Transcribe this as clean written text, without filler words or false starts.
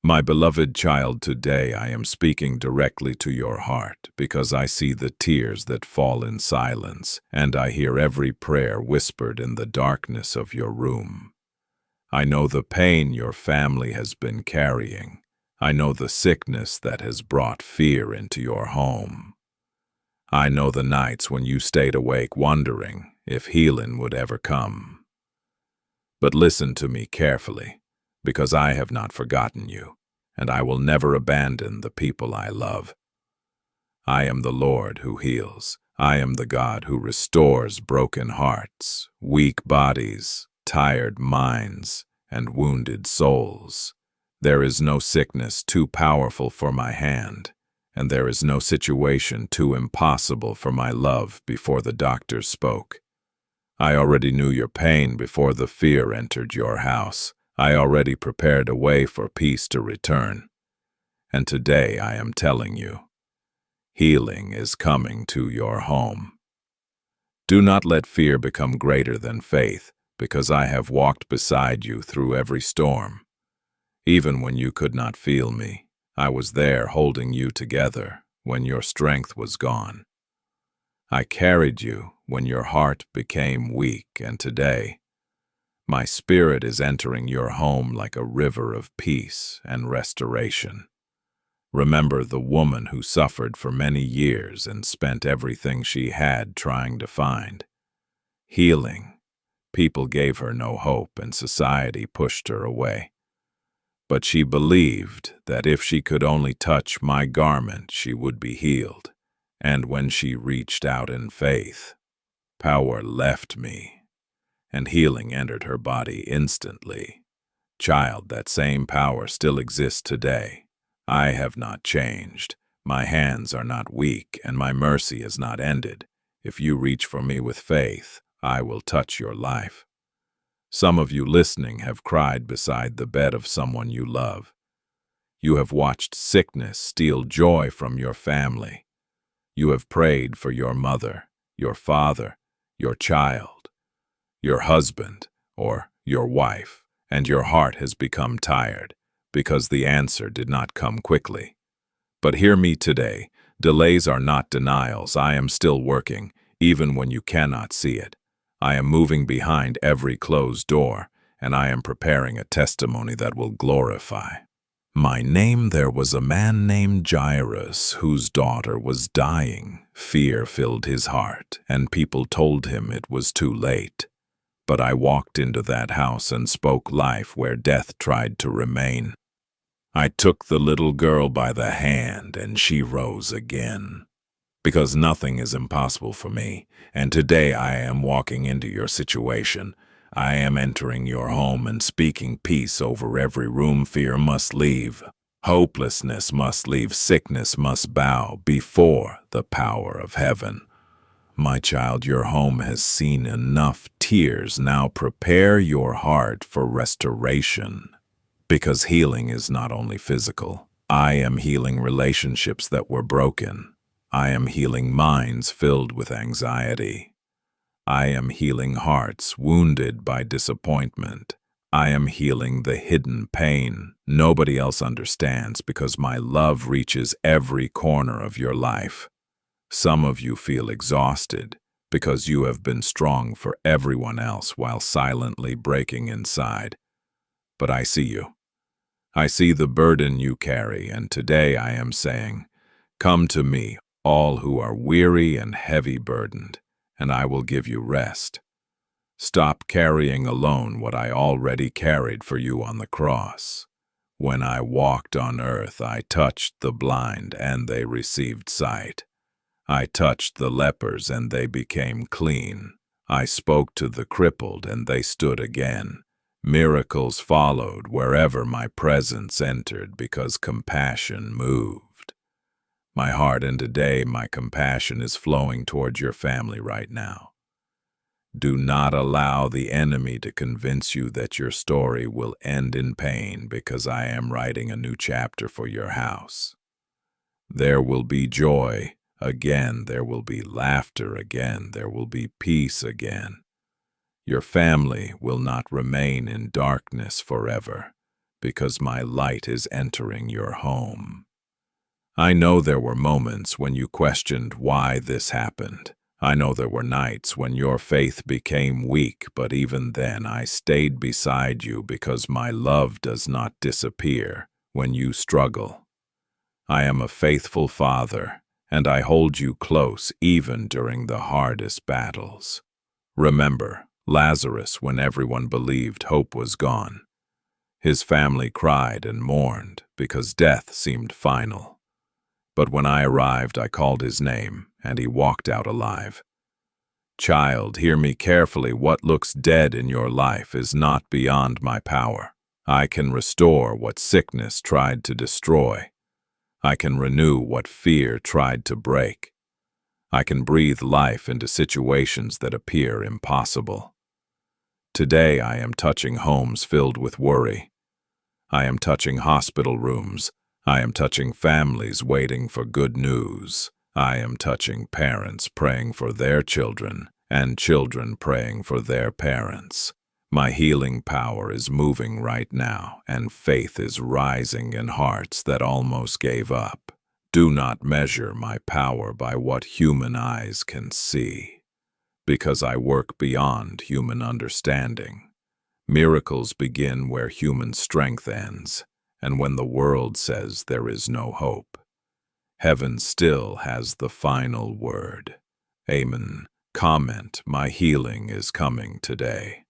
My beloved child, today I am speaking directly to your heart because I see the tears that fall in silence, and I hear every prayer whispered in the darkness of your room. I know the pain your family has been carrying. I know the sickness that has brought fear into your home. I know the nights when you stayed awake wondering if healing would ever come. But listen to me carefully, because I have not forgotten you, and I will never abandon the people I love. I am the Lord who heals. I am the God who restores broken hearts, weak bodies, tired minds, and wounded souls. There is no sickness too powerful for my hand, and there is no situation too impossible for my love. Before the doctors spoke, I already knew your pain before the fear entered your house. I already prepared a way for peace to return. And today I am telling you, healing is coming to your home. Do not let fear become greater than faith, because I have walked beside you through every storm. Even when you could not feel me, I was there holding you together when your strength was gone. I carried you when your heart became weak, and today, my spirit is entering your home like a river of peace and restoration. Remember the woman who suffered for many years and spent everything she had trying to find healing. People gave her no hope and society pushed her away. But she believed that if she could only touch my garment, she would be healed. And when she reached out in faith, power left me, and healing entered her body instantly. Child, that same power still exists today. I have not changed. My hands are not weak, and my mercy is not ended. If you reach for me with faith, I will touch your life. Some of you listening have cried beside the bed of someone you love. You have watched sickness steal joy from your family. You have prayed for your mother, your father, your child, your husband, or your wife, and your heart has become tired because the answer did not come quickly. But hear me today. Delays are not denials. I am still working, even when you cannot see it. I am moving behind every closed door, and I am preparing a testimony that will glorify my name. There was a man named Jairus whose daughter was dying. Fear filled his heart, and people told him it was too late. But I walked into that house and spoke life where death tried to remain. I took the little girl by the hand, and she rose again. Because nothing is impossible for me, and today I am walking into your situation. I am entering your home and speaking peace over every room. Fear must leave. Hopelessness must leave. Sickness must bow before the power of heaven. My child, your home has seen enough tears. Now prepare your heart for restoration. Because healing is not only physical. I am healing relationships that were broken. I am healing minds filled with anxiety. I am healing hearts wounded by disappointment. I am healing the hidden pain nobody else understands because my love reaches every corner of your life. Some of you feel exhausted because you have been strong for everyone else while silently breaking inside. But I see you. I see the burden you carry, and today I am saying, come to me, all who are weary and heavy burdened, and I will give you rest. Stop carrying alone what I already carried for you on the cross. When I walked on earth, I touched the blind and they received sight. I touched the lepers and they became clean. I spoke to the crippled and they stood again. Miracles followed wherever my presence entered because compassion moved my heart, and today my compassion is flowing towards your family right now. Do not allow the enemy to convince you that your story will end in pain because I am writing a new chapter for your house. There will be joy again, there will be laughter again, there will be peace again. Your family will not remain in darkness forever. because my light is entering your home. I know there were moments when you questioned why this happened. I know there were nights when your faith became weak, but even then I stayed beside you because my love does not disappear when you struggle. I am a faithful father, and I hold you close even during the hardest battles. Remember Lazarus when everyone believed hope was gone. His family cried and mourned because death seemed final. But when I arrived, I called his name, and he walked out alive. Child, hear me carefully. What looks dead in your life is not beyond my power. I can restore what sickness tried to destroy. I can renew what fear tried to break. I can breathe life into situations that appear impossible. Today I am touching homes filled with worry. I am touching hospital rooms. I am touching families waiting for good news. I am touching parents praying for their children and children praying for their parents. My healing power is moving right now, and faith is rising in hearts that almost gave up. Do not measure my power by what human eyes can see, because I work beyond human understanding. Miracles begin where human strength ends, and when the world says there is no hope, heaven still has the final word. Amen. Comment, my healing is coming today.